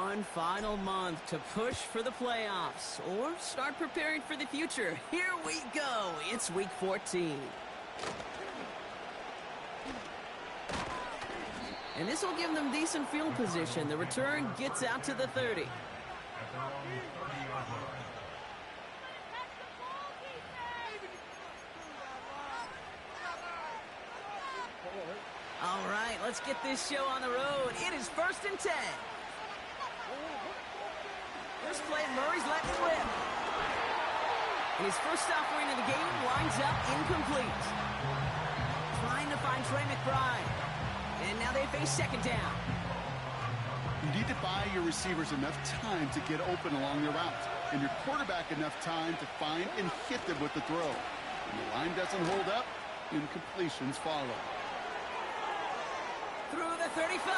One final month to push for the playoffs or start preparing for the future. Here we go. It's week 14. And this will give them decent field position. The return gets out to the 30. All right, let's get this show on the road. It is 1st and 10. First play, Murray's let flip. His first offering of the game winds up incomplete. Trying to find Trey McBride. And now they face 2nd down. You need to buy your receivers enough time to get open along their routes, and your quarterback enough time to find and hit them with the throw. When the line doesn't hold up, incompletions follow. Through the 35.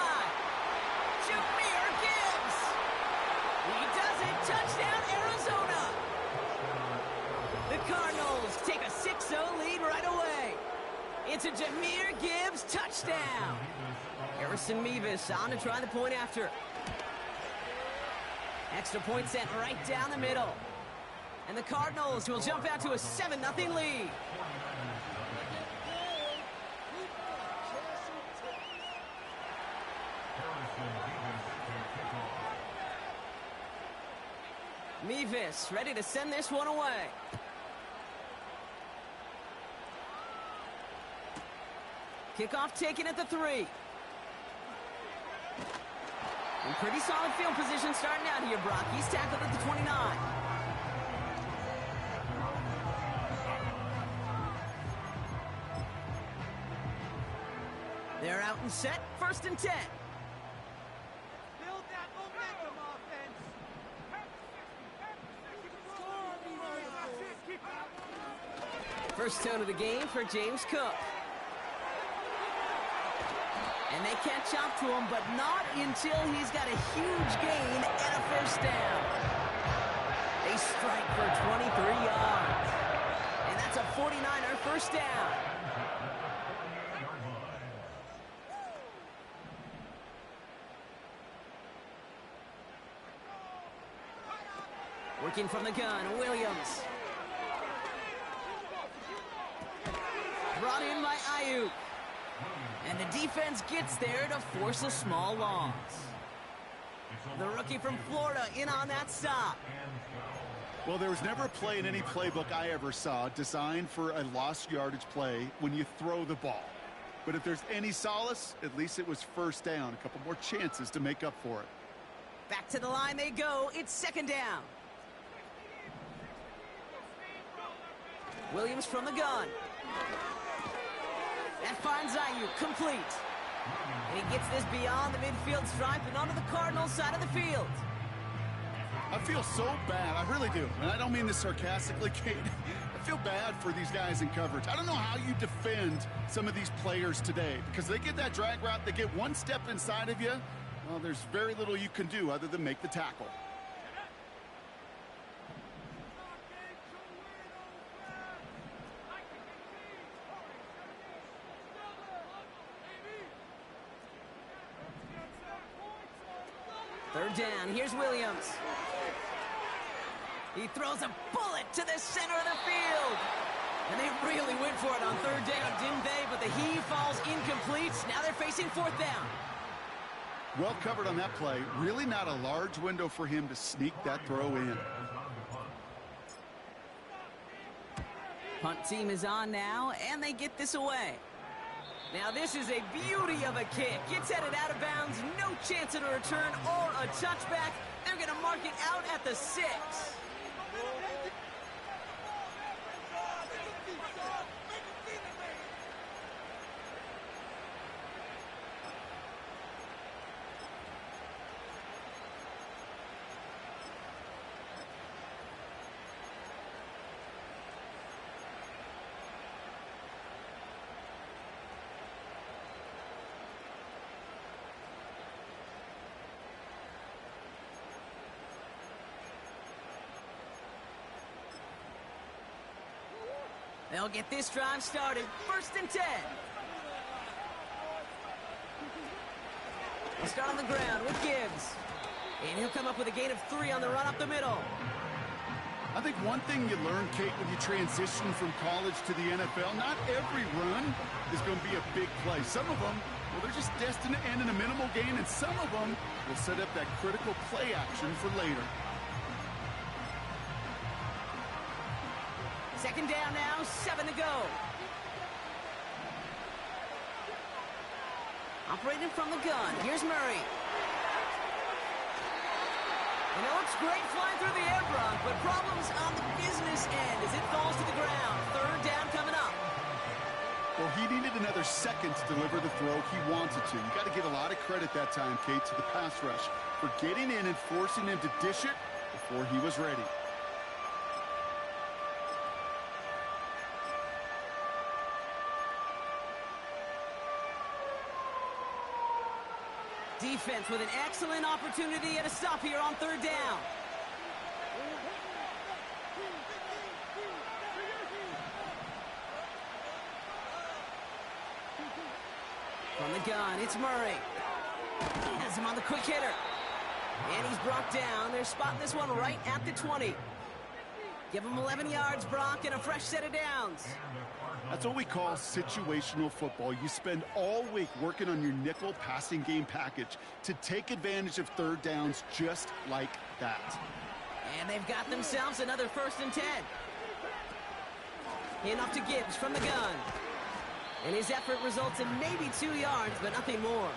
Jameer Gibbs. He does it. Touchdown, Arizona. The Cardinals take a 6-0 lead right away. It's a Jameer Gibbs touchdown. Harrison Mevis on to try the point after. Extra point sent right down the middle. And the Cardinals will jump out to a 7-0 lead. Mevis ready to send this one away. Kickoff taken at the 3. And pretty solid field position starting out here, Brock. He's tackled at the 29. They're out and set. 1st and 10. Build that momentum offense. First tone of the game for James Cook. And they catch up to him, but not until he's got a huge gain and a 1st down. They strike for 23 yards. And that's a 49er 1st down. Working from the gun, Williams. Brought in by Ayuk. And the defense gets there to force a small loss. The rookie from Florida in on that stop. Well, there was never a play in any playbook I ever saw designed for a lost yardage play when you throw the ball. But if there's any solace, at least it was 1st down. A couple more chances to make up for it. Back to the line they go. It's 2nd down. Williams from the gun. That finds Ayuk complete. And he gets this beyond the midfield stripe and onto the Cardinals side of the field. I feel so bad. I really do. And I don't mean this sarcastically, Kate. I feel bad for these guys in coverage. I don't know how you defend some of these players today because they get that drag route, they get one step inside of you. Well, there's very little you can do other than make the tackle. Third down, here's Williams. He throws a bullet to the center of the field. And they really went for it on 3rd down, didn't they? But the heave falls incomplete. Now they're facing 4th down. Well covered on that play. Really not a large window for him to sneak that throw in. Punt team is on now, and they get this away. Now this is a beauty of a kick. Gets headed out of bounds. No chance at a return or a touchback. They're going to mark it out at the 6. They'll get this drive started. 1st and 10. They'll start on the ground with Gibbs. And he'll come up with a gain of 3 on the run up the middle. I think one thing you learn, Kate, when you transition from college to the NFL, not every run is going to be a big play. Some of them, well, they're just destined to end in a minimal gain, and some of them will set up that critical play action for later. Second down now, 7 to go. Operating from the gun, here's Murray. And it looks great flying through the air, Brock, but problems on the business end as it falls to the ground. Third down coming up. Well, he needed another second to deliver the throw he wanted to. You got to give a lot of credit that time, Kate, to the pass rush for getting in and forcing him to dish it before he was ready. Defense with an excellent opportunity at a stop here on third down. From the gun, it's Murray. He has him on the quick hitter. And he's brought down. They're spotting this one right at the 20. Give him 11 yards, Brock, and a fresh set of downs. That's what we call situational football. You spend all week working on your nickel passing game package to take advantage of third downs just like that. And they've got themselves another 1st and 10. Enough to Gibbs from the gun. And his effort results in maybe 2 yards, but nothing more.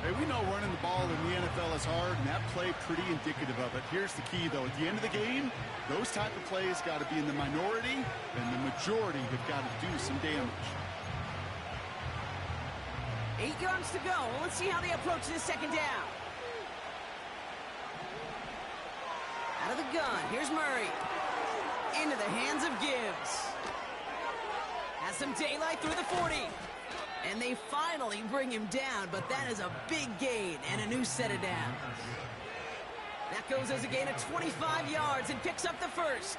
Hey, we know running the ball in the NFL is hard, and that play pretty indicative of it. Here's the key, though. At the end of the game, those type of plays got to be in the minority, and the majority have got to do some damage. 8 yards to go. Let's see how they approach this second down. Out of the gun, here's Murray. Into the hands of Gibbs. Has some daylight through the 40. And they finally bring him down, but that is a big gain and a new set of downs. That goes as a gain of 25 yards and picks up the first.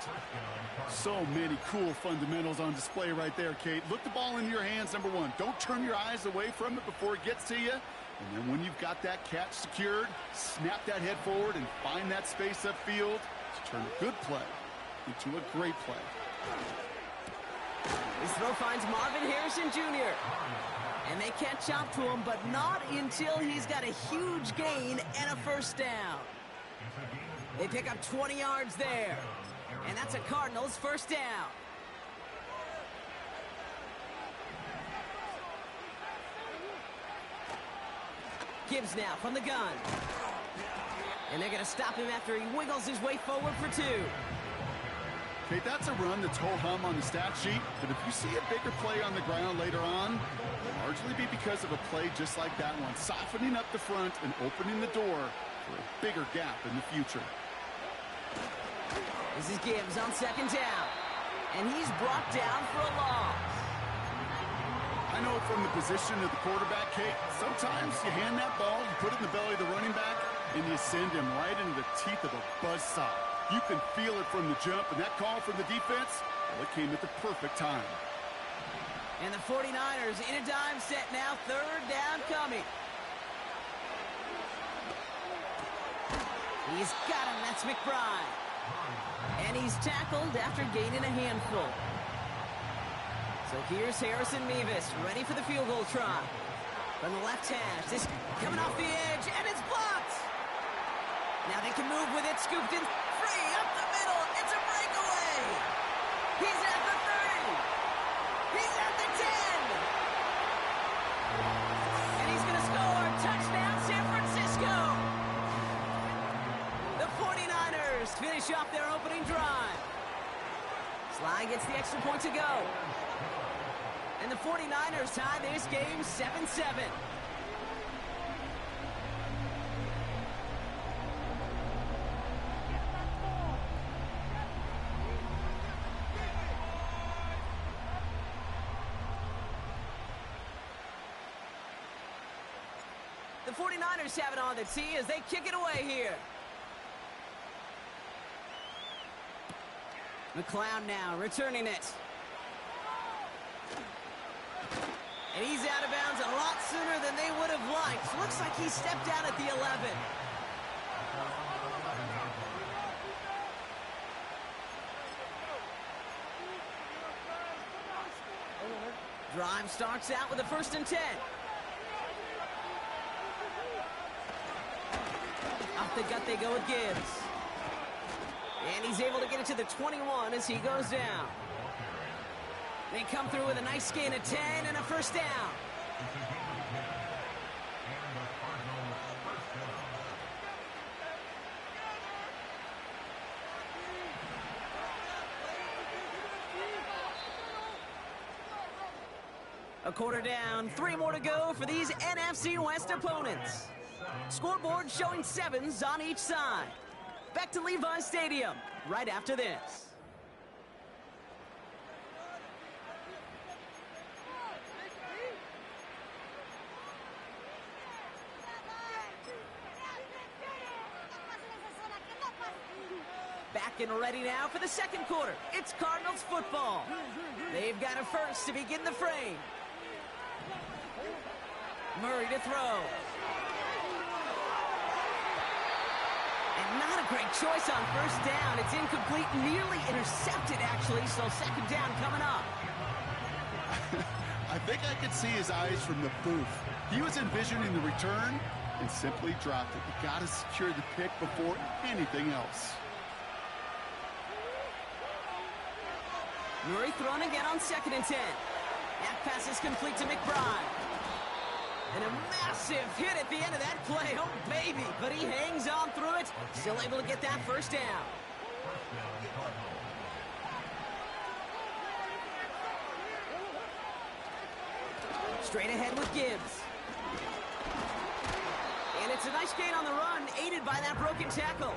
So many cool fundamentals on display right there, Kate. Look the ball in your hands, number one. Don't turn your eyes away from it before it gets to you. And then when you've got that catch secured, snap that head forward and find that space upfield to turn a good play into a great play. His throw finds Marvin Harrison Jr. And they catch up to him, but not until he's got a huge gain and a first down. They pick up 20 yards there. And that's a Cardinals first down. Gibbs now from the gun. And they're going to stop him after he wiggles his way forward for 2. Okay, that's a run that's ho-hum on the stat sheet, but if you see a bigger play on the ground later on, it'll largely be because of a play just like that one, softening up the front and opening the door for a bigger gap in the future. This is Gibbs on second down, and he's brought down for a loss. I know from the position of the quarterback, Kate, sometimes you hand that ball, you put it in the belly of the running back, and you send him right into the teeth of a buzzsaw. You can feel it from the jump, and that call from the defense, well, it came at the perfect time. And the 49ers in a dime set now, third down coming. He's got him, that's McBride. And he's tackled after gaining a handful. So here's Harrison Mevis, ready for the field goal try. From the left hash, this coming off the edge, and it's blocked! Now they can move with it, scooped in. Free up the middle. It's a breakaway. He's at the 30. He's at the 10. And he's going to score. Touchdown, San Francisco. The 49ers finish off their opening drive. Sly gets the extra point to go. And the 49ers tie this game 7-7. The 49ers have it on the tee as they kick it away here. McLeod now returning it. And he's out of bounds a lot sooner than they would have liked. Looks like he stepped out at the 11. Drive starts out with a 1st and 10. Up the gut they go with Gibbs. And he's able to get it to the 21 as he goes down. They come through with a nice gain of 10 and a 1st down. A quarter down, 3 more to go for these NFC West opponents. Scoreboard showing 7s on each side. Back to Levi Stadium right after this. Back and ready now for the 2nd quarter. It's Cardinals football. They've got a 1st to begin the frame. Murray to throw. And not a great choice on 1st down. It's incomplete, nearly intercepted actually, so 2nd down coming up. I think I could see his eyes from the booth. He was envisioning the return and simply dropped it. You got to secure the pick before anything else. Murray thrown again on 2nd and 10. That pass is complete to McBride. And a massive hit at the end of that play. Oh, baby. But he hangs on through it. Still able to get that 1st down. Straight ahead with Gibbs. And it's a nice gain on the run, aided by that broken tackle.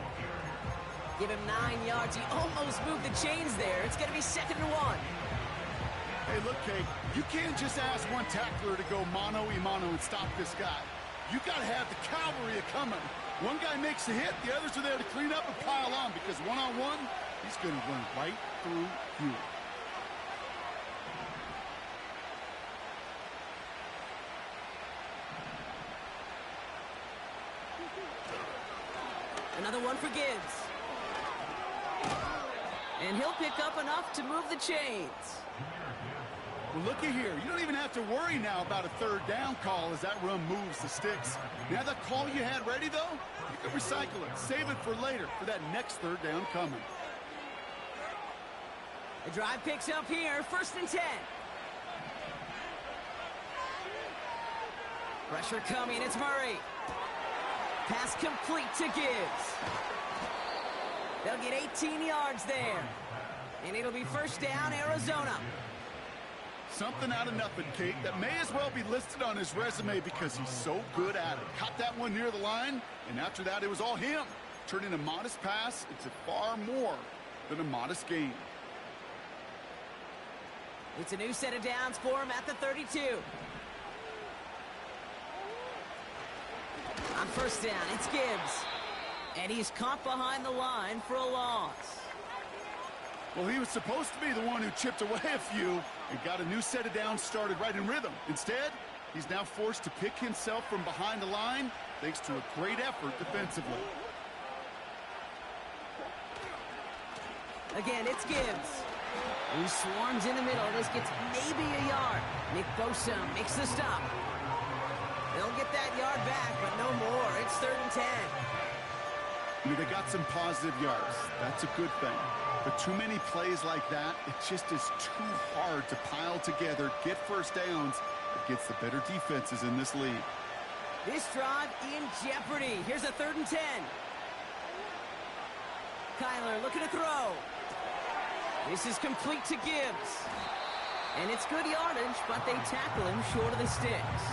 Give him 9 yards. He almost moved the chains there. It's going to be 2nd and 1. Hey, look, Kate, you can't just ask one tackler to go mano-a-mano and stop this guy. You got to have the cavalry coming. One guy makes the hit, the others are there to clean up and pile on, because one-on-one, he's going to run right through you. Another one for Gibbs. And he'll pick up enough to move the chains. Well, looky here. You don't even have to worry now about a 3rd down call as that run moves the sticks. Now that call you had ready, though, you can recycle it. Save it for later, for that next 3rd down coming. The drive picks up here, 1st and 10. Pressure coming, it's Murray. Pass complete to Gibbs. They'll get 18 yards there. And it'll be 1st down, Arizona. Something out of nothing, Kate, that may as well be listed on his resume because he's so good at it. Caught that one near the line, and after that, it was all him. Turning a modest pass into far more than a modest gain. It's a new set of downs for him at the 32. On 1st down, it's Gibbs. And he's caught behind the line for a loss. Well, he was supposed to be the one who chipped away a few and got a new set of downs started right in rhythm. Instead, he's now forced to pick himself from behind the line thanks to a great effort defensively. Again, it's Gibbs. He swarms in the middle. This gets maybe a yard. Nick Bosa makes the stop. They'll get that yard back, but no more. It's 3rd and 10. I mean, they got some positive yards. That's a good thing. But too many plays like that, it just is too hard to pile together, get 1st downs against the better defenses in this league. This drive in jeopardy. Here's a 3rd and 10. Kyler looking to throw. This is complete to Gibbs. And it's good yardage, but they tackle him short of the sticks.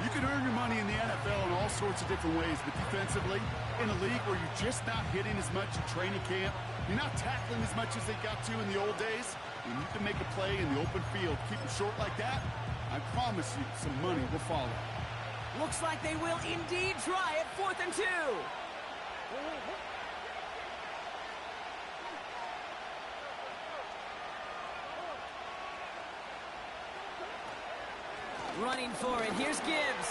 You can earn your money in the NFL in all sorts of different ways, but defensively, in a league where you're just not hitting as much in training camp, you're not tackling as much as they got to in the old days, and you can make a play in the open field, keep them short like that, I promise you some money will follow. Looks like they will indeed try it. 4th and 2. Running for it. Here's Gibbs.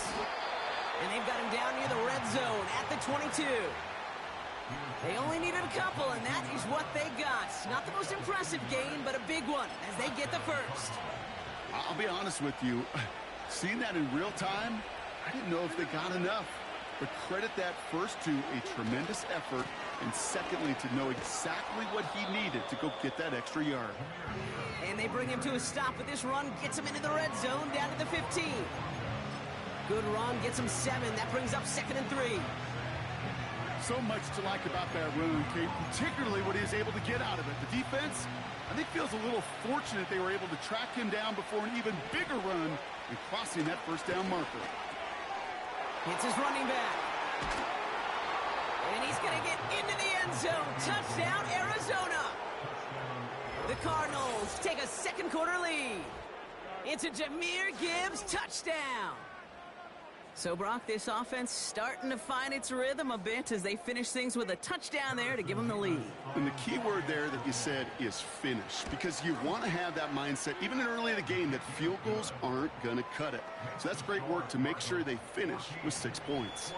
And they've got him down near the red zone at the 22. They only needed a couple, and that is what they got. Not the most impressive gain, but a big one as they get the 1st. I'll be honest with you. Seeing that in real time, I didn't know if they got enough. But credit that first to a tremendous effort, and secondly to know exactly what he needed to go get that extra yard. And they bring him to a stop with this run, gets him into the red zone, down to the 15. Good run, gets him 7. That brings up 2nd and 3. So much to like about that run, Kate, particularly what he was able to get out of it. The defense, I think, feels a little fortunate they were able to track him down before an even bigger run and crossing that first down marker. Hits his running back. And he's going to get into the end zone. Touchdown, Arizona. The Cardinals take a second quarter lead. It's a Jahmyr Gibbs touchdown. So, Brock, this offense starting to find its rhythm a bit as they finish things with a touchdown there to give them the lead. And the key word there that you said is finish, because you want to have that mindset, even early in the game, that field goals aren't going to cut it. So that's great work to make sure they finish with 6 points.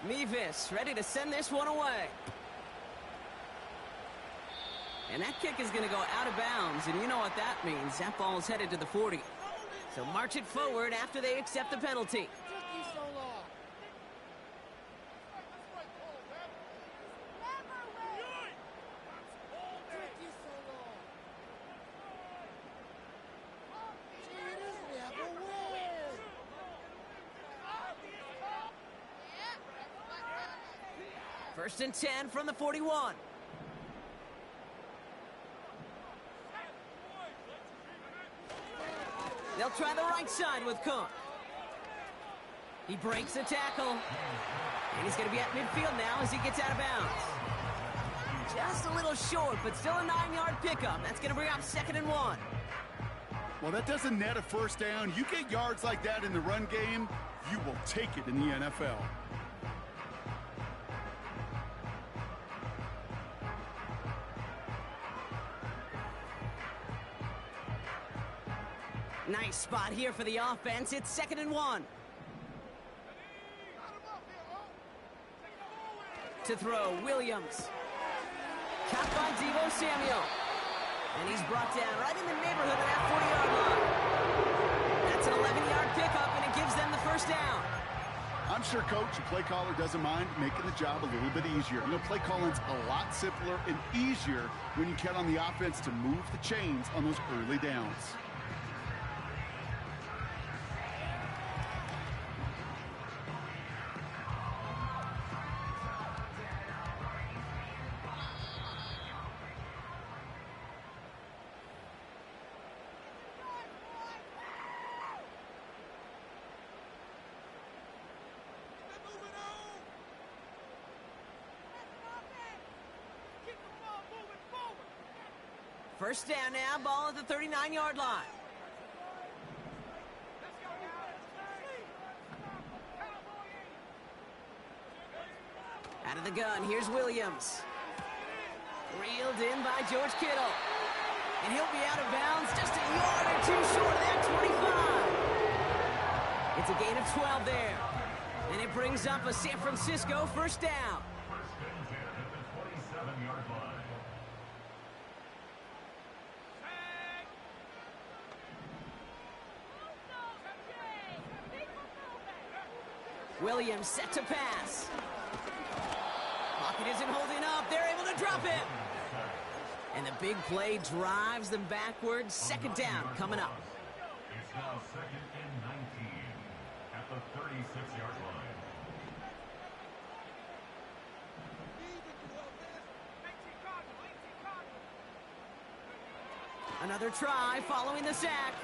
Mevis ready to send this one away. And that kick is going to go out of bounds, and you know what that means. That ball is headed to the 40. So march it forward after they accept the penalty. First and 10 from the 41. They'll try the right side with Cook. He breaks the tackle. And he's going to be at midfield now as he gets out of bounds. Just a little short, but still a 9-yard pickup. That's going to bring up 2nd and 1. Well, that doesn't net a first down. You get yards like that in the run game, you will take it in the NFL. Nice spot here for the offense. It's 2nd and 1. To throw, Williams. Caught by Deebo Samuel. And he's brought down right in the neighborhood of that 40-yard line. That's an 11-yard pickup, and it gives them the first down. I'm sure Coach, the play caller, doesn't mind making the job a little bit easier. You know, play calling's a lot simpler and easier when you count on the offense to move the chains on those early downs. First down now, ball at the 39-yard line. Out of the gun, here's Williams. Reeled in by George Kittle. And he'll be out of bounds just a yard or two short of that 25. It's a gain of 12 there. And it brings up a San Francisco first down. Williams set to pass. Pocket isn't holding up. They're able to drop it. And the big play drives them backwards. 2nd down coming up. It's now 2nd and 19 at the 36-yard line. Another try following the sack.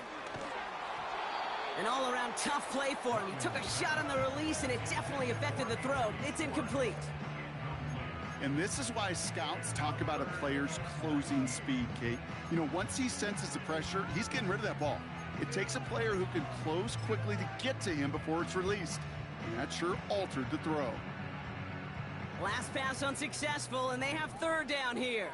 An all-around tough play for him. He took a shot on the release, and it definitely affected the throw. It's incomplete. And this is why scouts talk about a player's closing speed, Kate. You know, once he senses the pressure, he's getting rid of that ball. It takes a player who can close quickly to get to him before it's released. And that sure altered the throw. Last pass unsuccessful, and they have third down here.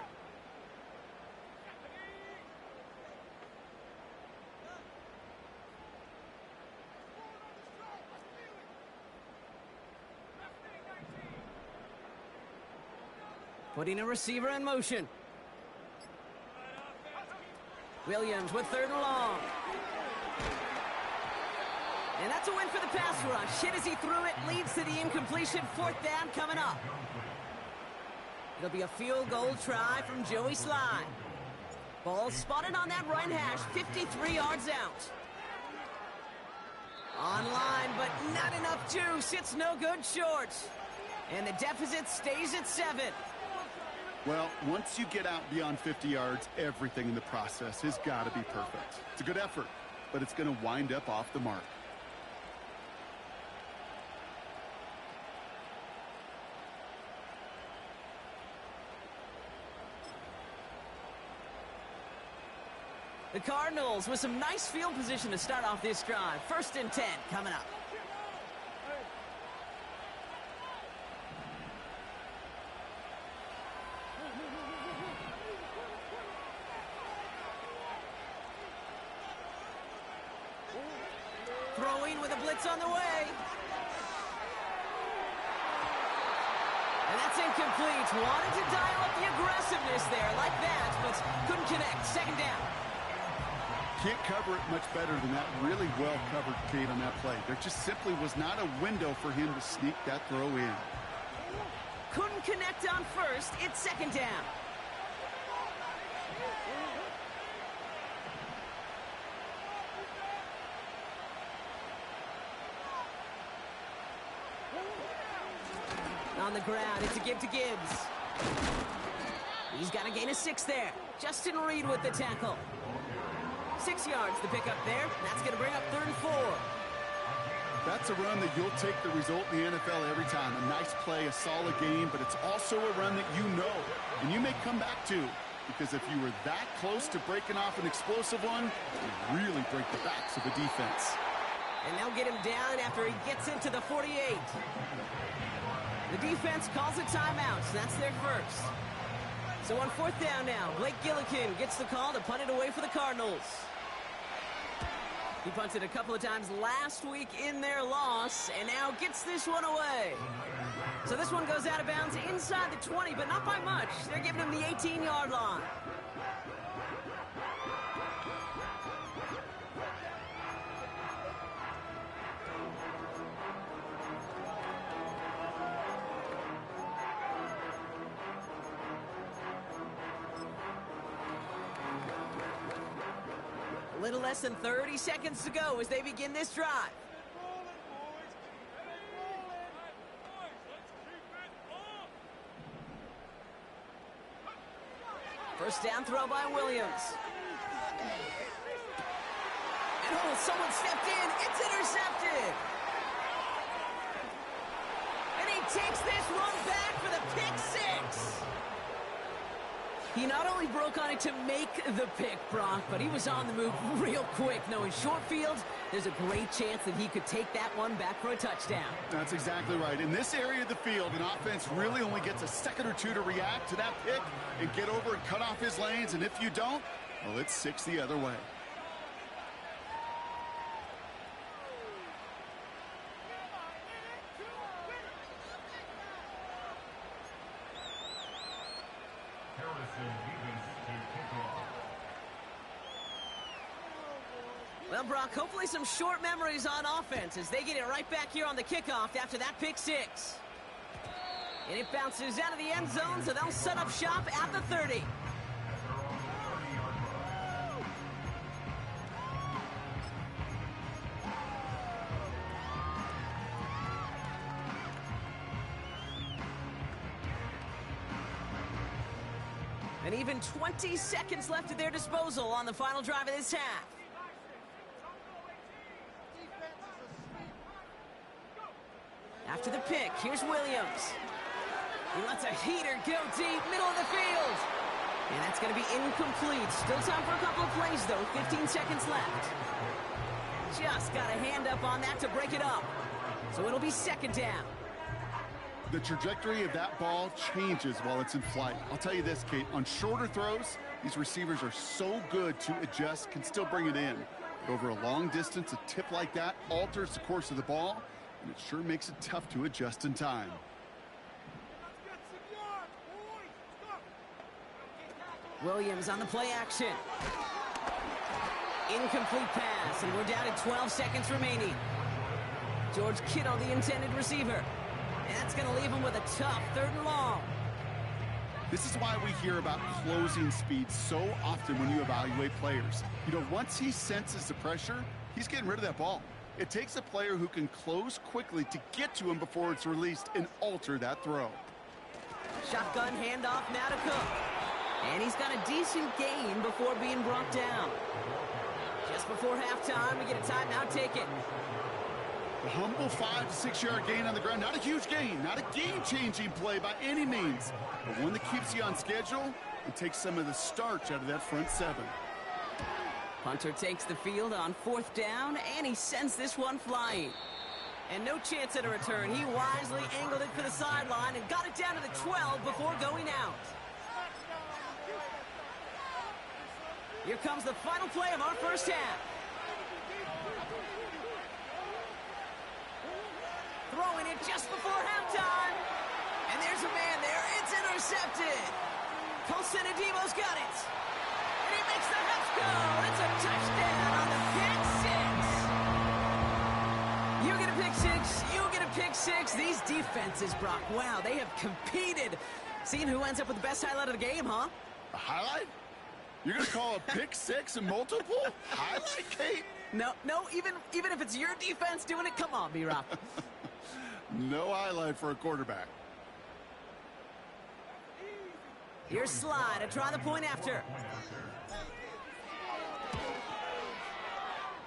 Putting a receiver in motion. Williams with third and long. And that's a win for the pass rush. Hit as he threw it, leads to the incompletion. Fourth down coming up. It'll be a field goal try from Joey Sly. Ball spotted on that right hash, 53 yards out. Online, but not enough juice. It's no good short. And the deficit stays at 7. Well, once you get out beyond 50 yards, everything in the process has got to be perfect. It's a good effort, but it's going to wind up off the mark. The Cardinals with some nice field position to start off this drive. 1st and 10 coming up. Throwing with a blitz on the way. And that's incomplete. Wanted to dial up the aggressiveness there like that, but couldn't connect. 2nd down. Can't cover it much better than that. Really well covered, Kate, on that play. There just simply was not a window for him to sneak that throw in. Couldn't connect on 1st. It's 2nd down. On the ground, it's a give to Gibbs. He's got to gain a 6 there. Justin Reed with the tackle. 6 yards the pickup there. That's going to bring up 3rd and 4. That's a run that you'll take the result in the NFL every time. A nice play, a solid game, but it's also a run that you know and you may come back to, because if you were that close to breaking off an explosive one, you really break the backs of the defense. And they'll get him down after he gets into the 48. The defense calls a timeout, so that's their first. So on 4th down now, Blake Gillikin gets the call to punt it away for the Cardinals. He punted a couple of times last week in their loss, and now gets this one away. So this one goes out of bounds inside the 20, but not by much. They're giving him the 18-yard line. A little less than 30 seconds to go as they begin this drive. First down throw by Williams. And someone stepped in. It's intercepted. And he takes this one back for the pick 6. He not only broke on it to make the pick, Brock, but he was on the move real quick. Knowing short field, there's a great chance that he could take that one back for a touchdown. That's exactly right. In this area of the field, an offense really only gets a second or two to react to that pick and get over and cut off his lanes. And if you don't, well, it's 6 the other way. Well, Brock, hopefully some short memories on offense as they get it right back here on the kickoff after that pick 6. And it bounces out of the end zone, so they'll set up shop at the 30. And even 20 seconds left at their disposal on the final drive of this half. After the pick, here's Williams. He lets a heater go deep, middle of the field. And that's going to be incomplete. Still time for a couple of plays, though. 15 seconds left. Just got a hand up on that to break it up. So it'll be second down. The trajectory of that ball changes while it's in flight. I'll tell you this, Kate, on shorter throws, these receivers are so good to adjust, can still bring it in. But over a long distance, a tip like that alters the course of the ball, and it sure makes it tough to adjust in time. Williams on the play action. Incomplete pass, and we're down to 12 seconds remaining. George Kittle, the intended receiver. And that's going to leave him with a tough 3rd and long. This is why we hear about closing speed so often when you evaluate players. You know, once he senses the pressure, he's getting rid of that ball. It takes a player who can close quickly to get to him before it's released and alter that throw. Shotgun handoff now to Cook. And he's got a decent gain before being brought down. Just before halftime, we get a timeout taken. A humble 5 to 6 yard gain on the ground. Not a huge gain, not a game-changing play by any means, but one that keeps you on schedule and takes some of the starch out of that front 7. Punter takes the field on 4th down, and he sends this one flying. And no chance at a return. He wisely angled it for the sideline and got it down to the 12 before going out. Here comes the final play of our first half. Throwing it just before halftime. And there's a man there. It's intercepted. Colson Adebo's got it. And he makes the Huffs go. It's a touchdown on the pick 6. You get a pick 6. You get a pick 6. These defenses, Brock, wow, they have competed. Seeing who ends up with the best highlight of the game, huh? A highlight? You're going to call a pick 6 and multiple? Highlight, Kate? No, even if it's your defense doing it, come on, B-Rock. No highlight for a quarterback. Here's Slide to try the point after.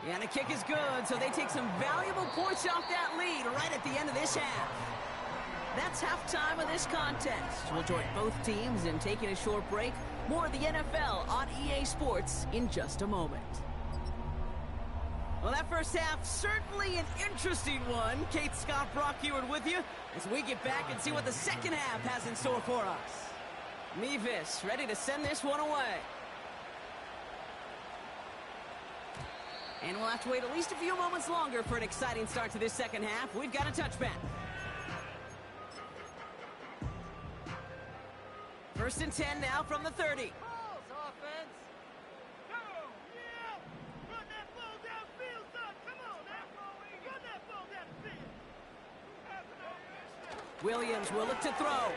And the kick is good, so they take some valuable points off that lead right at the end of this half. That's halftime of this contest. We'll join both teams in taking a short break. More of the NFL on EA Sports in just a moment. Well, that first half, certainly an interesting one. Kate, Scott, Brock Ewart with you as we get back and see what the second half has in store for us. Mevis ready to send this one away. And we'll have to wait at least a few moments longer for an exciting start to this second half. We've got a touchback. 1st and 10 now from the 30. Williams will look to throw.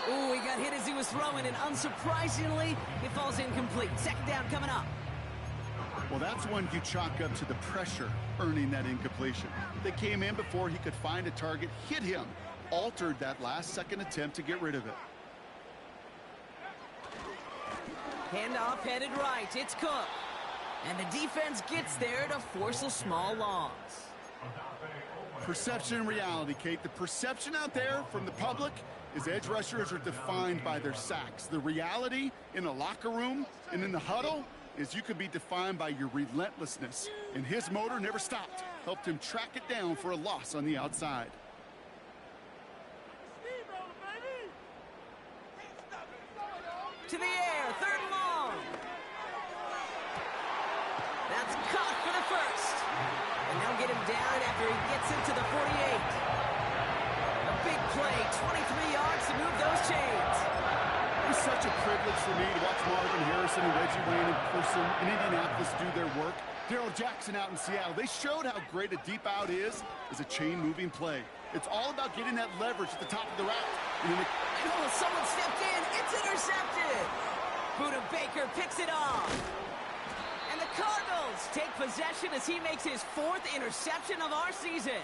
Ooh, he got hit as he was throwing, and unsurprisingly, it falls incomplete. Second down coming up. Well, that's one you chalk up to the pressure earning that incompletion. They came in before he could find a target, hit him, altered that last-second attempt to get rid of it. Handoff headed right. It's Cook. And the defense gets there to force a small loss. Perception and reality, Kate. The perception out there from the public is edge rushers are defined by their sacks. The reality in the locker room and in the huddle is you could be defined by your relentlessness. And his motor never stopped. Helped him track it down for a loss on the outside. To the air, 3rd and long. That's caught for the first. And they'll get him down after he gets into the 48. A big play, 23 yards to move those chains. It was such a privilege for me to watch Marvin Harrison and Reggie Wayne in person in Indianapolis do their work. Darrell Jackson out in Seattle. They showed how great a deep out is as a chain-moving play. It's all about getting that leverage at the top of the route. And someone stepped in. It's intercepted. Buda Baker picks it off. And the Cardinals take possession as he makes his 4th interception of our season.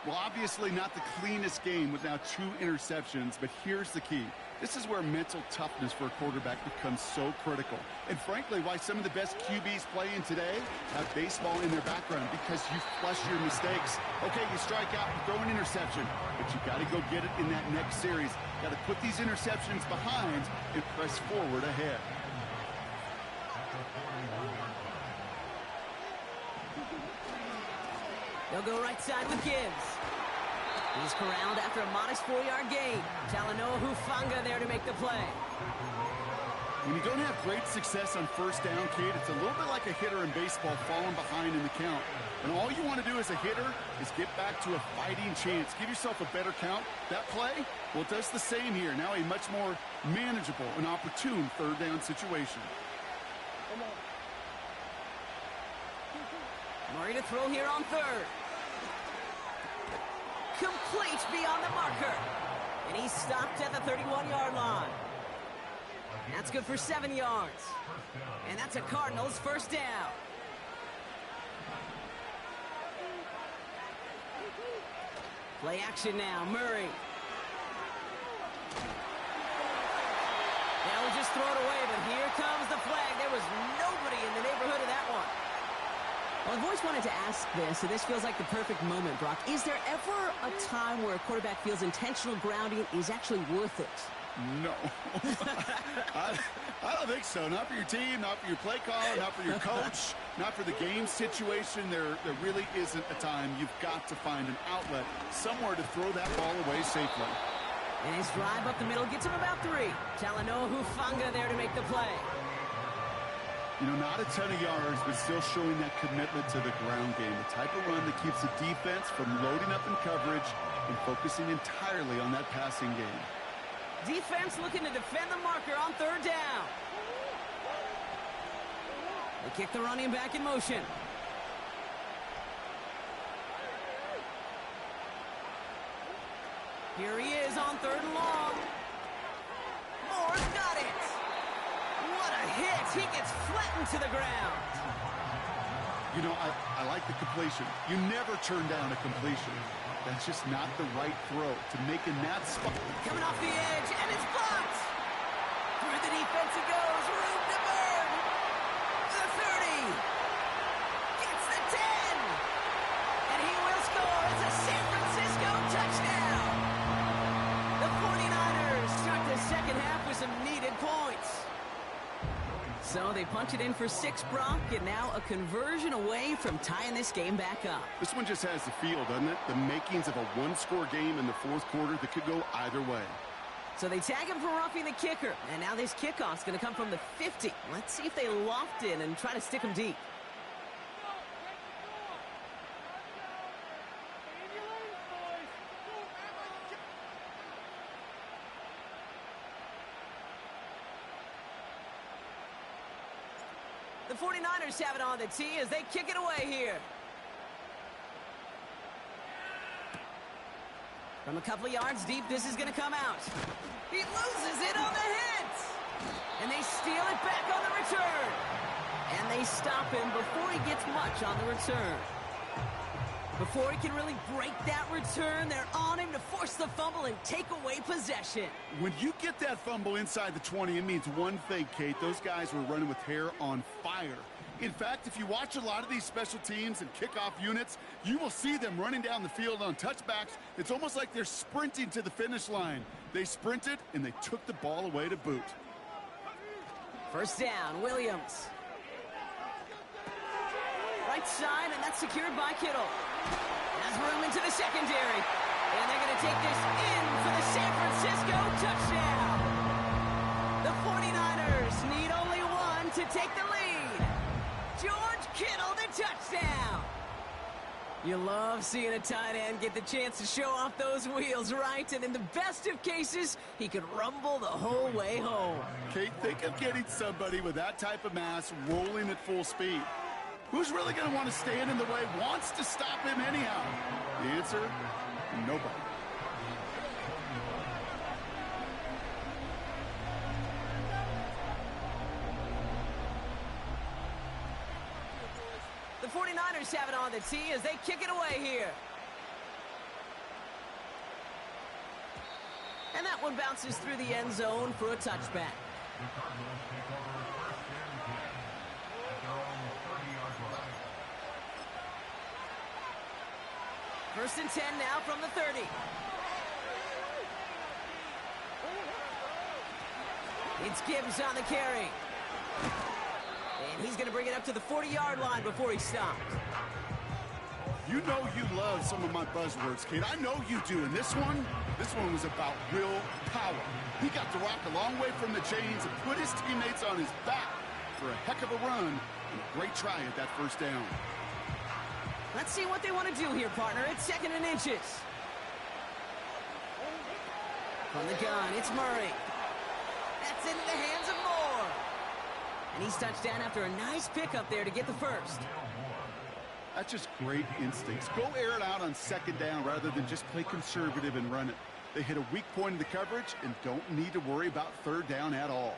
Well, obviously not the cleanest game with now 2 interceptions, but here's the key. This is where mental toughness for a quarterback becomes so critical. And frankly, why some of the best QBs playing today have baseball in their background, because you flush your mistakes. Okay, you strike out, you throw an interception, but you got to go get it in that next series. Got to put these interceptions behind and press forward ahead. They'll go right side with Gibbs. He's corralled after a modest 4-yard gain. Talanoa Hufanga there to make the play. When you don't have great success on first down, Kate, it's a little bit like a hitter in baseball falling behind in the count. And all you want to do as a hitter is get back to a fighting chance. Give yourself a better count. That play, well, it does the same here. Now a much more manageable and opportune third down situation. Murray to throw here on third. Complete beyond the marker. And he's stopped at the 31-yard line. That's good for 7 yards. And that's a Cardinals first down. Play action now, Murray. They'll just throw it away, but here comes the flag. There was nobody in the neighborhood of that one. Well, I've always wanted to ask this, and this feels like the perfect moment, Brock. Is there ever a time where a quarterback feels intentional grounding is actually worth it? No. I don't think so. Not for your team, not for your play caller, not for your coach, not for the game situation. There really isn't a time. You've got to find an outlet, somewhere to throw that ball away safely. And his drive up the middle gets him about 3. Talanoa Hufanga there to make the play. You know, not a ton of yards, but still showing that commitment to the ground game. The type of run that keeps the defense from loading up in coverage and focusing entirely on that passing game. Defense looking to defend the marker on third down. They kick the running back in motion. Here he is on third and long. Moore's got it. What a hit. He gets flattened to the ground. You know, I like the completion. You never turn down a completion. That's just not the right throw to make in that spot. Coming off the edge, and it's blocked. Through the defense it goes. Room to burn. The 30. Gets the 10. And he will score. It's a San Francisco touchdown. The 49ers start the second half with some needed points. So they punch it in for 6, Brock, and now a conversion away from tying this game back up. This one just has the feel, doesn't it? The makings of a one-score game in the fourth quarter that could go either way. So they tag him for roughing the kicker, and now this kickoff's going to come from the 50. Let's see if they loft in and try to stick him deep. The 49ers have it on the tee as they kick it away here. From a couple of yards deep, this is going to come out. He loses it on the hit. And they steal it back on the return. And they stop him before he gets much on the return. Before he can really break that return, they're on him to force the fumble and take away possession. When you get that fumble inside the 20, it means one thing, Kate. Those guys were running with hair on fire. In fact, if you watch a lot of these special teams and kickoff units, you will see them running down the field on touchbacks. It's almost like they're sprinting to the finish line. They sprinted, and they took the ball away to boot. First down, Williams. Right side, and that's secured by Kittle. Has room into the secondary. And they're going to take this in for the San Francisco touchdown. The 49ers need only 1 to take the lead. George Kittle, the touchdown. You love seeing a tight end get the chance to show off those wheels, right? And in the best of cases, he could rumble the whole way home. Kate, think of getting somebody with that type of mass rolling at full speed. Who's really going to want to stand in the way, wants to stop him anyhow? The answer, nobody. The 49ers have it on the tee as they kick it away here. that one bounces through the end zone for a touchback. The Cardinals take over first and 10 at their own 30-yard line. First and 10 now from the 30. It's Gibbs on the carry. And he's going to bring it up to the 40-yard line before he stops. You know you love some of my buzzwords, Kate. I know you do. And this one was about real power. He got the rock a long way from the chains and put his teammates on his back for a heck of a run and a great try at that first down. Let's see what they want to do here, partner. It's 2nd and inches. From the gun, it's Murray. That's into the hands of Moore. And he's touched down after a nice pickup there to get the first. That's just great instincts. Go air it out on 2nd down rather than just play conservative and run it. They hit a weak point in the coverage and don't need to worry about 3rd down at all.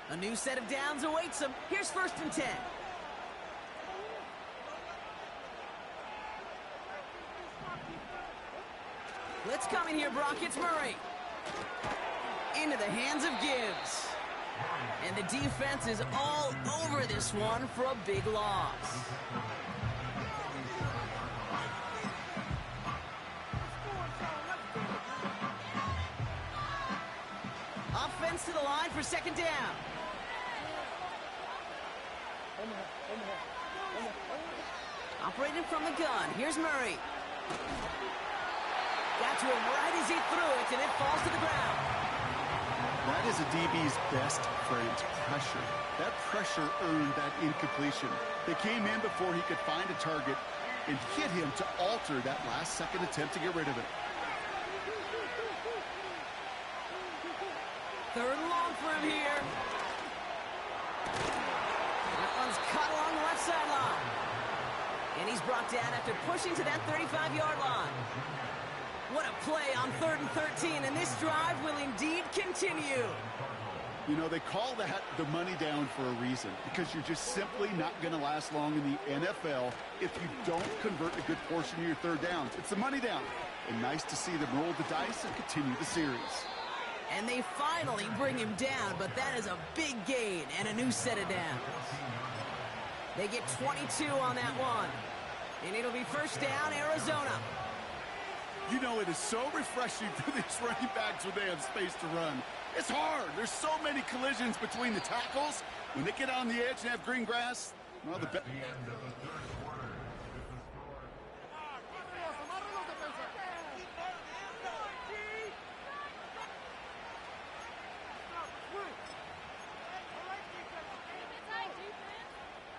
A new set of downs awaits them. Here's 1st and 10. Blitz coming here, Brock. It's Murray. Into the hands of Gibbs. And the defense is all over this one for a big loss. Offense to the line for 2nd down. Operating from the gun. Here's Murray. Got to him right as he threw it, and it falls to the ground. That is a DB's best friend, pressure. That pressure earned that incompletion. They came in before he could find a target and hit him to alter that last-second attempt to get rid of it. 3rd and long for him here. That one's caught along the left sideline. And he's brought down after pushing to that 35-yard line. What a play on 3rd and 13, and this drive will indeed continue. You know, they call that the money down for a reason, because you're just simply not going to last long in the NFL if you don't convert a good portion of your 3rd downs. It's the money down. And nice to see them roll the dice and continue the series. And they finally bring him down, but that is a big gain and a new set of downs. They get 22 on that one. And it'll be 1st down, Arizona. You know, it is so refreshing for these running backs when they have space to run. It's hard. There's so many collisions between the tackles. When they get on the edge and have green grass, well, the end of the 3rd quarter.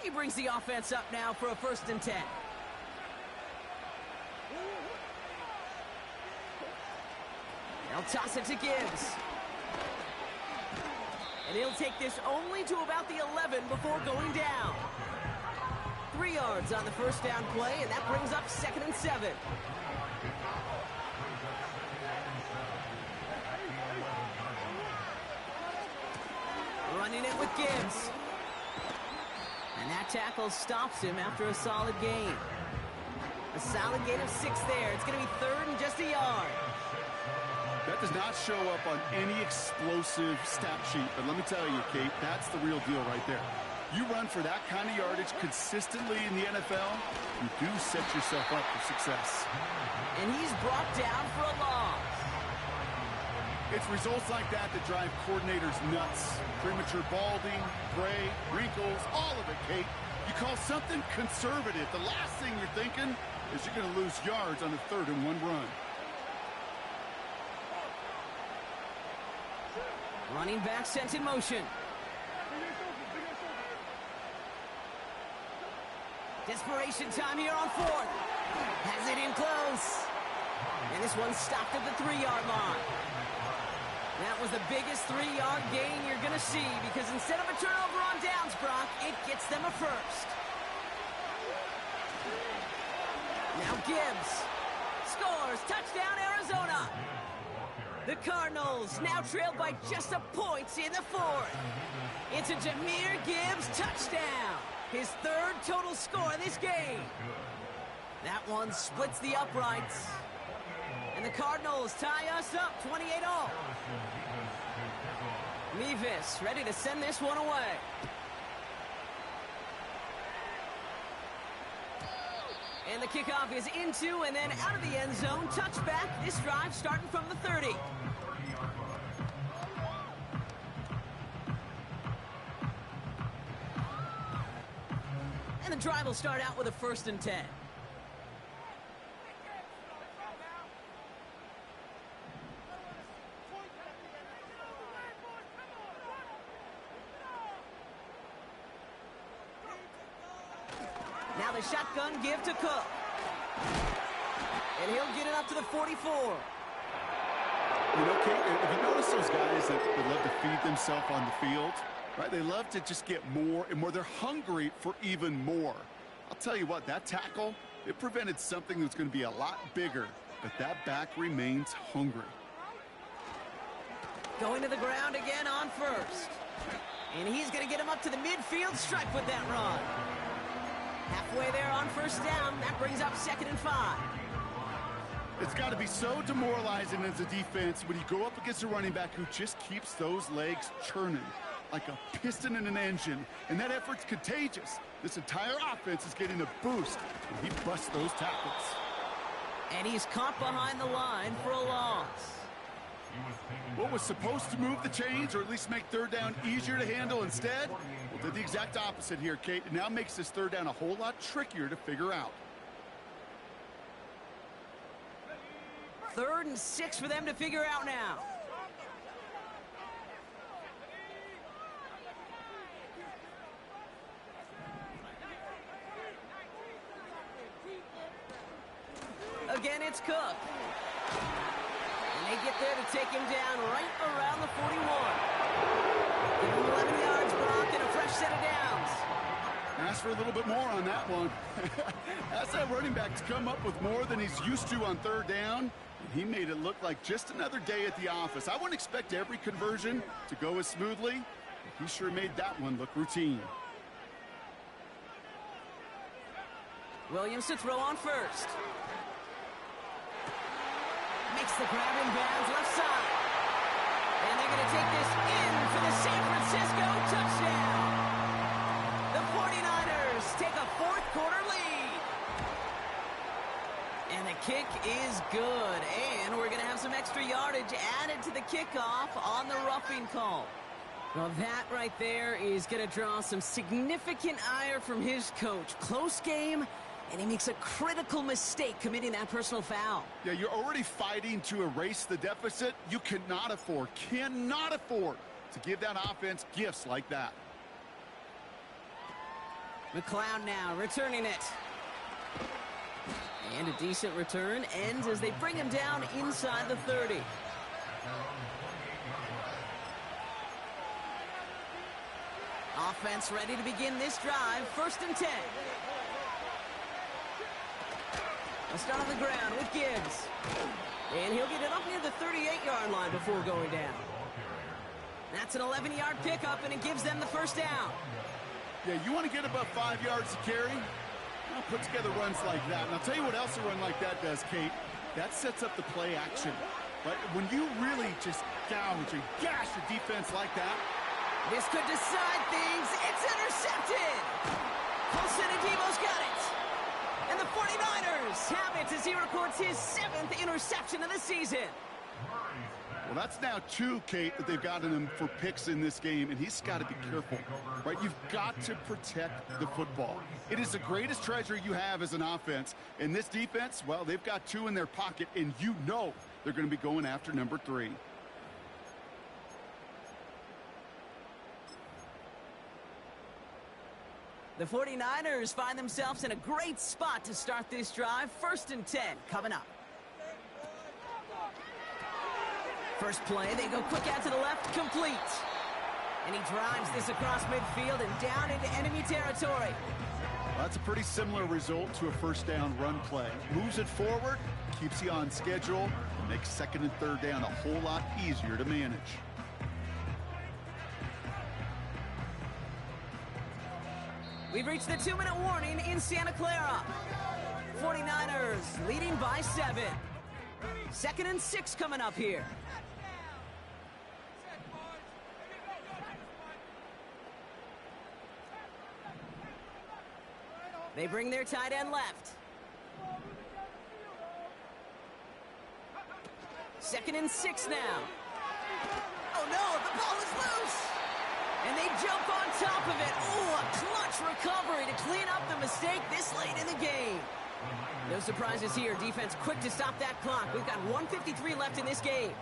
He brings the offense up now for a 1st and 10. They'll toss it to Gibbs. And he'll take this only to about the 11 before going down. 3 yards on the 1st down play, and that brings up 2nd and 7. Running it with Gibbs. And that tackle stops him after a solid gain. A solid gain of 6 there. It's going to be 3rd and just a yard. That does not show up on any explosive stat sheet, but let me tell you, Kate, that's the real deal right there. You run for that kind of yardage consistently in the NFL, you do set yourself up for success. And he's brought down for a loss. It's results like that that drive coordinators nuts. Premature balding, gray, wrinkles, all of it, Kate. You call something conservative. The last thing you're thinking is you're going to lose yards on a 3rd and 1 run. Running back sent in motion. Desperation time here on 4th. Has it in close. And this one stopped at the 3-yard line. That was the biggest 3-yard gain you're going to see, because instead of a turnover on downs, Brock, it gets them a 1st. Now Gibbs scores. Touchdown, Arizona. The Cardinals now trailed by just a point in the 4th. It's a Jahmyr Gibbs touchdown. His 3rd total score in this game. That one splits the uprights. And the Cardinals tie us up 28 all. Mevis ready to send this one away. And the kickoff is into and then out of the end zone. Touchback. This drive starting from the 30. And the drive will start out with a 1st and 10. Now the shotgun give to Cook. And he'll get it up to the 44. You know, Kate, if you notice those guys that love to feed themselves on the field, right? They love to just get more and more. They're hungry for even more. I'll tell you what, that tackle, it prevented something that's going to be a lot bigger, but that back remains hungry. Going to the ground again on 1st. And he's going to get him up to the midfield stripe with that run. Halfway there on 1st down. That brings up 2nd and 5. It's got to be so demoralizing as a defense when you go up against a running back who just keeps those legs churning like a piston in an engine, and that effort's contagious. This entire offense is getting a boost when he busts those tackles. And he's caught behind the line for a loss. What was supposed to move the chains or at least make 3rd down easier to handle instead? Well, did the exact opposite here, Kate. It now makes this 3rd down a whole lot trickier to figure out. 3rd and 6 for them to figure out now. Again, it's Cook. And they get there to take him down right around the 41. Give him 11 yards, Brock, and a fresh set of downs. Ask for a little bit more on that one. Ask that running back to come up with more than he's used to on 3rd down. And he made it look like just another day at the office. I wouldn't expect every conversion to go as smoothly, but he sure made that one look routine. Williams to throw on 1st. Makes the grab in bounds left side. And they're going to take this in for the San Francisco touchdown. The 49ers take a 4th quarter lead. And the kick is good. And we're going to have some extra yardage added to the kickoff on the roughing call. Well, that right there is going to draw some significant ire from his coach. Close game. And he makes a critical mistake committing that personal foul. Yeah, you're already fighting to erase the deficit. You cannot afford to give that offense gifts like that. McLeod now returning it. And a decent return ends as they bring him down inside the 30. Offense ready to begin this drive. 1st and 10. A start on the ground with Gibbs. And he'll get it up near the 38-yard line before going down. That's an 11-yard pickup, and it gives them the 1st down. Yeah, you want to get above 5 yards to carry? Well, put together runs like that. And I'll tell you what else a run like that does, Kate. That sets up the play action. Right? When you really just gouge and gash a defense like that. This could decide things. It's intercepted. Colson and Debo's got it. And the 49ers have it as he records his 7th interception of the season. Well, that's now 2, Kate, that they've gotten him for picks in this game, and he's got to be careful, right? You've got to protect the football. It is the greatest treasure you have as an offense. And this defense, well, they've got 2 in their pocket, and you know they're going to be going after number 3. The 49ers find themselves in a great spot to start this drive. 1st and 10 coming up. First play, they go quick out to the left, complete. And he drives this across midfield and down into enemy territory. Well, that's a pretty similar result to a 1st down run play. Moves it forward, keeps you on schedule, and makes 2nd and 3rd down a whole lot easier to manage. We've reached the 2-minute warning in Santa Clara. 49ers leading by 7. 2nd and 6 coming up here. They bring their tight end left. 2nd and 6 now. Oh no, the ball is loose. And they jump on top of it. Oh, a clutch recovery to clean up the mistake this late in the game. No surprises here. Defense quick to stop that clock. We've got 1:53 left in this game.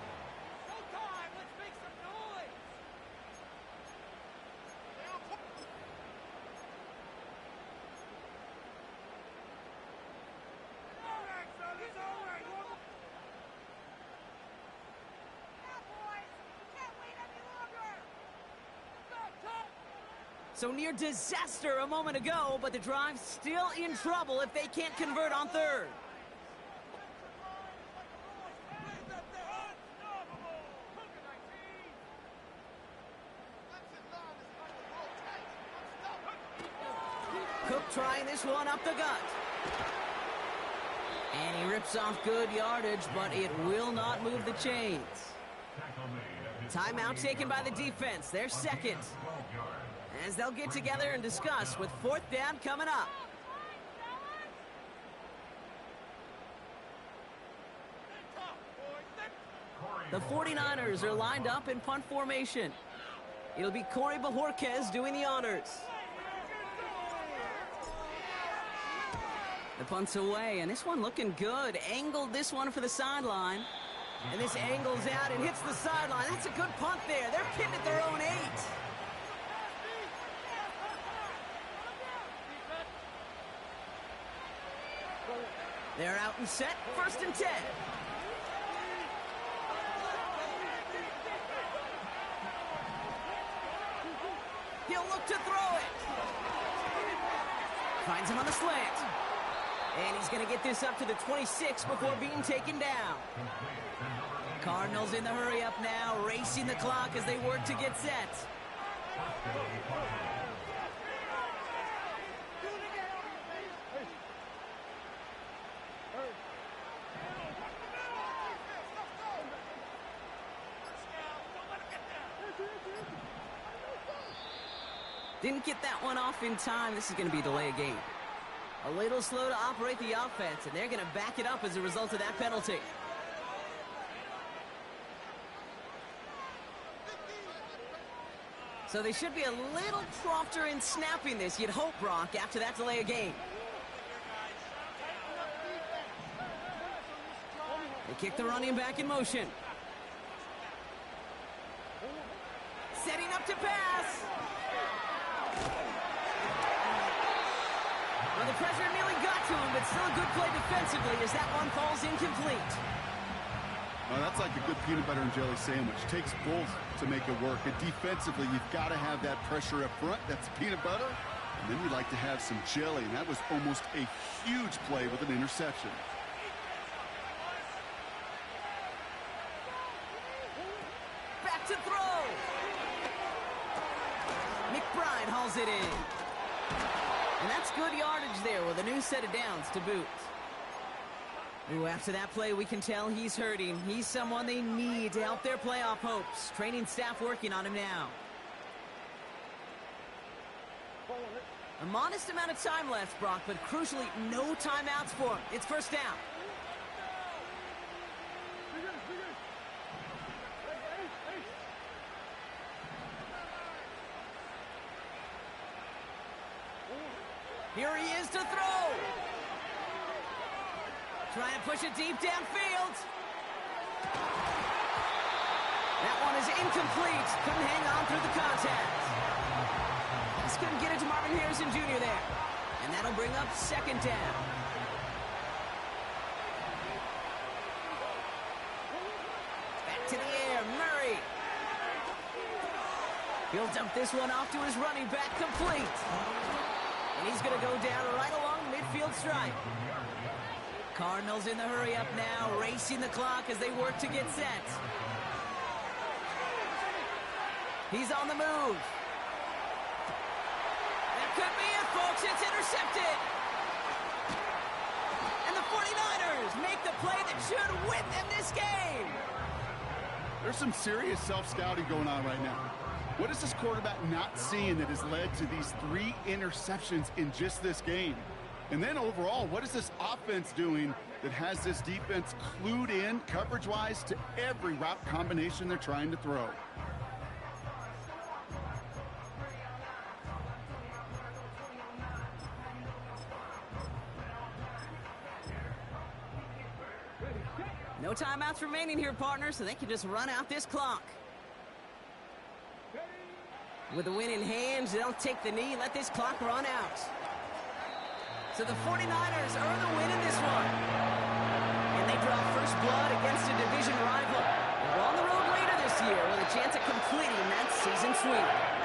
So near disaster a moment ago, but the drive's still in trouble if they can't convert on 3rd. Cook trying this one up the gut. And he rips off good yardage, but it will not move the chains. Timeout taken by the defense. They're 2nd. As they'll get together and discuss with 4th down coming up. The 49ers are lined up in punt formation. It'll be Corey Bajorquez doing the honors. The punt's away, and this one looking good. Angled this one for the sideline. And this angles out and hits the sideline. That's a good punt there. They're pinned at their own 8. They're out and set, 1st and 10. He'll look to throw it. Finds him on the slant. And he's going to get this up to the 26 before being taken down. Cardinals in the hurry up now, racing the clock as they work to get set. Didn't get that one off in time. This is going to be a delay of game. A little slow to operate the offense, and they're going to back it up as a result of that penalty. So they should be a little softer in snapping this, you'd hope, Brock, after that delay of game. They kick the running back in motion. Setting up to pass. Well, the pressure nearly got to him, but still a good play defensively as that one falls incomplete. Well, that's like a good peanut butter and jelly sandwich. Takes both to make it work. And defensively, you've got to have that pressure up front. That's peanut butter. And then you'd like to have some jelly. And that was almost a huge play with an interception. Back to throw. McBride hauls it in. And that's good yardage there with a new set of downs to boot. Ooh, after that play, we can tell he's hurting. He's someone they need to help their playoff hopes. Training staff working on him now. A modest amount of time left, Brock, but crucially, no timeouts for him. It's 1st down. Here he is to throw. Trying to push it deep downfield. That one is incomplete. Couldn't hang on through the contact. Just couldn't get it to Marvin Harrison Jr. there. And that'll bring up 2nd down. Back to the air, Murray. He'll dump this one off to his running back, complete. And he's going to go down right along midfield stripe. Cardinals in the hurry up now, racing the clock as they work to get set. He's on the move. That could be it, folks. It's intercepted. And the 49ers make the play that should win them this game. There's some serious self-scouting going on right now. What is this quarterback not seeing that has led to these 3 interceptions in just this game? And then overall, what is this offense doing that has this defense clued in coverage-wise to every route combination they're trying to throw? No timeouts remaining here, partner, so they can just run out this clock. With the win in hands, they'll take the knee, let this clock run out. So the 49ers earn the win in this one. And they draw first blood against a division rival. They're on the road later this year with a chance at completing that season sweep.